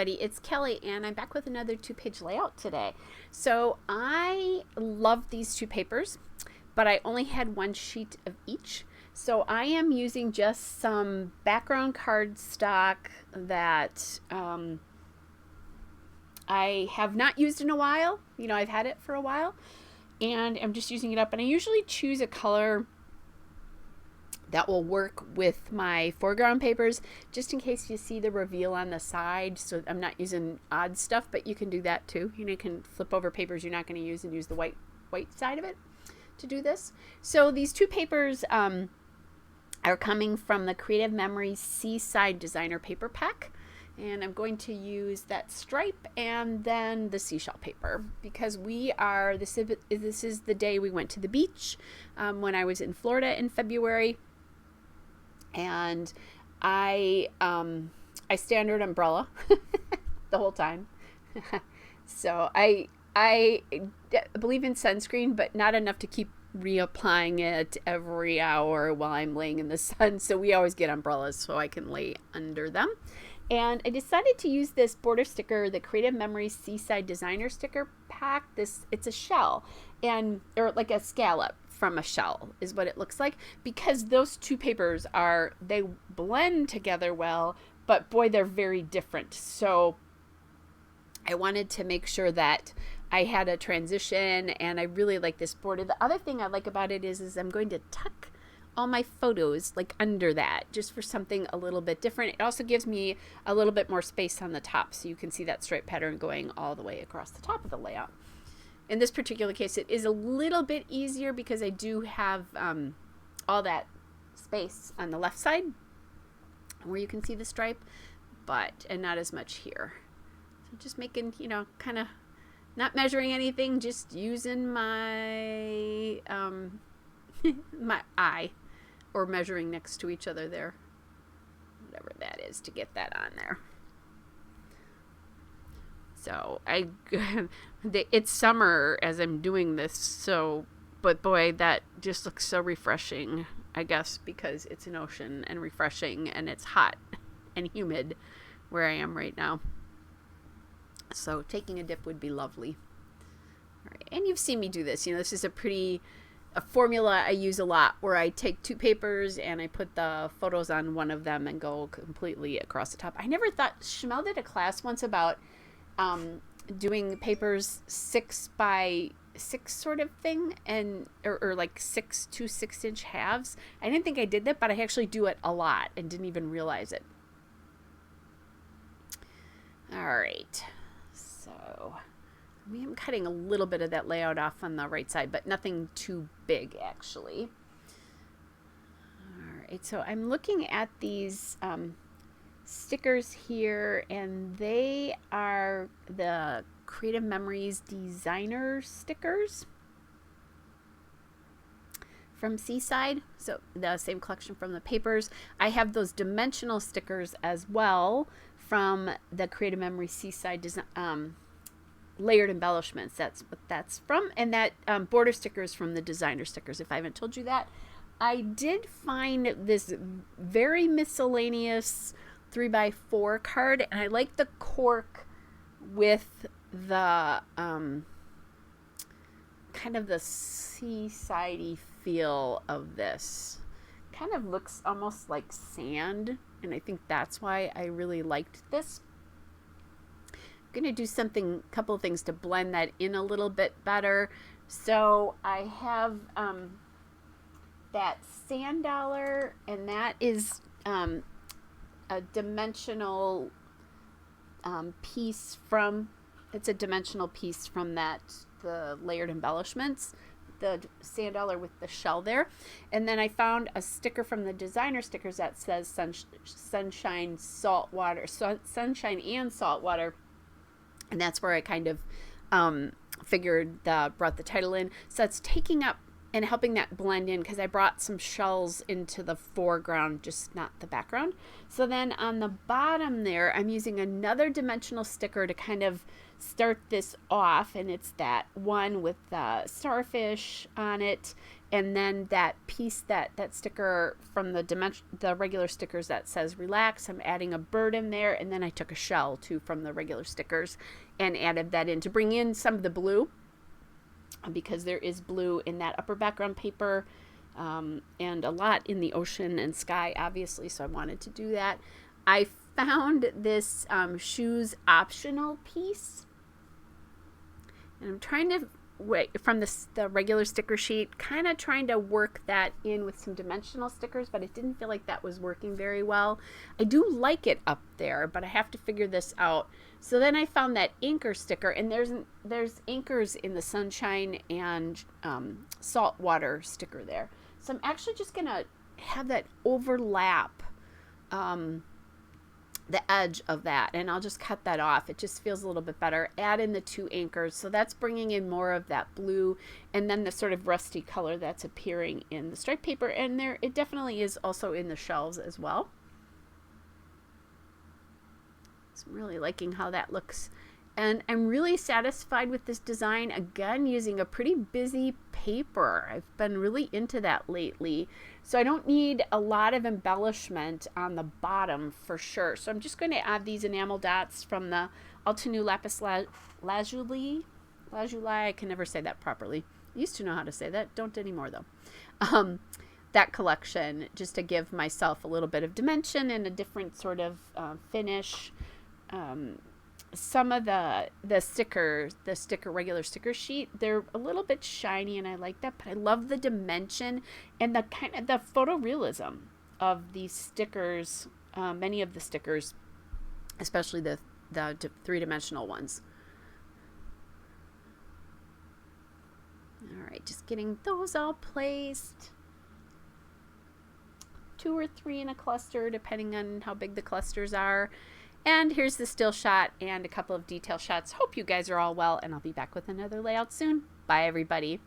everybody, it's Kelly, and I'm back with another 2-page layout today. So I love these two papers, but I only had one sheet of each. So I am using just some background cardstock that I have not used in a while. You know, I've had it for a while, and I'm just using it up. And I usually choose a color that will work with my foreground papers, just in case you see the reveal on the side. So I'm not using odd stuff, but you can do that too. You know, you can flip over papers you're not going to use and use the white side of it to do this. So these two papers are coming from the Creative Memories Seaside Designer Paper Pack. And I'm going to use that stripe and then the seashell paper, because this is the day we went to the beach when I was in Florida in February. And I stay under an umbrella the whole time. So I believe in sunscreen, but not enough to keep reapplying it every hour while I'm laying in the sun. So we always get umbrellas so I can lay under them. And I decided to use this border sticker, the Creative Memories Seaside Designer Sticker Pack. It's a shell, or like a scallop from a shell is what it looks like, because those two papers they blend together well, but boy, they're very different. So I wanted to make sure that I had a transition, and I really like this border. The other thing I like about it is I'm going to tuck all my photos like under that, just for something a little bit different. It also gives me a little bit more space on the top, so you can see that stripe pattern going all the way across the top of the layout. In this particular case, it is a little bit easier because I do have all that space on the left side where you can see the stripe, and not as much here. So just making, kind of not measuring anything, just using my my eye, or measuring next to each other there, whatever that is, to get that on there. So it's summer as I'm doing this, but boy, that just looks so refreshing, I guess because it's an ocean and refreshing, and it's hot and humid where I am right now. So taking a dip would be lovely. All right, and you've seen me do this. This is a formula I use a lot, where I take two papers and I put the photos on one of them and go completely across the top. I never thought, Shmel did a class once about doing papers 6 by 6 sort of thing, or like 2 6-inch halves. I didn't think I did that, but I actually do it a lot and didn't even realize it. All right, so I'm cutting a little bit of that layout off on the right side, but nothing too big actually. All right, so I'm looking at these stickers here, and they are the Creative Memories designer stickers from Seaside. So the same collection from the papers. I have those dimensional stickers as well from the Creative Memories Seaside design layered embellishments. That's what that's from. And that border stickers from the designer stickers, if I haven't told you that. I did find this very miscellaneous 3x4 card, and I like the cork with the kind of the seasidey feel of this. Kind of looks almost like sand, and I think that's why I really liked this. I'm going to do a couple of things to blend that in a little bit better. So I have that sand dollar, and that is a dimensional piece from that, the layered embellishments, the sand dollar with the shell there. And then I found a sticker from the designer stickers that says sunshine, saltwater, sunshine and saltwater. And that's where I kind of brought the title in. So it's taking up and helping that blend in, because I brought some shells into the foreground, just not the background. So then on the bottom there, I'm using another dimensional sticker to kind of start this off, and it's that one with the starfish on it. and then that piece, that sticker from the regular stickers that says relax, I'm adding a bird in there, and then I took a shell too from the regular stickers and added that in to bring in some of the blue, because there is blue in that upper background paper, and a lot in the ocean and sky, obviously, so I wanted to do that. I found this shoes optional piece, and I'm trying to from the regular sticker sheet, kind of trying to work that in with some dimensional stickers, but it didn't feel like that was working very well. I do like it up there, but I have to figure this out. So then I found that anchor sticker, and there's anchors in the sunshine and saltwater sticker there. So I'm actually just gonna have that overlap the edge of that, and I'll just cut that off. It just feels a little bit better. Add in the 2 anchors, so that's bringing in more of that blue, and then the sort of rusty color that's appearing in the striped paper, and there it definitely is also in the shelves as well. So I'm really liking how that looks, and I'm really satisfied with this design, again using a pretty busy paper. I've been really into that lately, so I don't need a lot of embellishment on the bottom for sure. So I'm just going to add these enamel dots from the Altenew Lapis Lazuli. I can never say that properly. I used to know how to say that, don't anymore though. That collection, just to give myself a little bit of dimension and a different sort of finish. Some of the regular sticker sheet, they're a little bit shiny, and I like that, but I love the dimension and the kind of the photorealism of these stickers. Many of the stickers, especially the 3-dimensional ones. All right, just getting those all placed. 2 or 3 in a cluster, depending on how big the clusters are. And here's the still shot and a couple of detail shots. Hope you guys are all well, and I'll be back with another layout soon. Bye, everybody.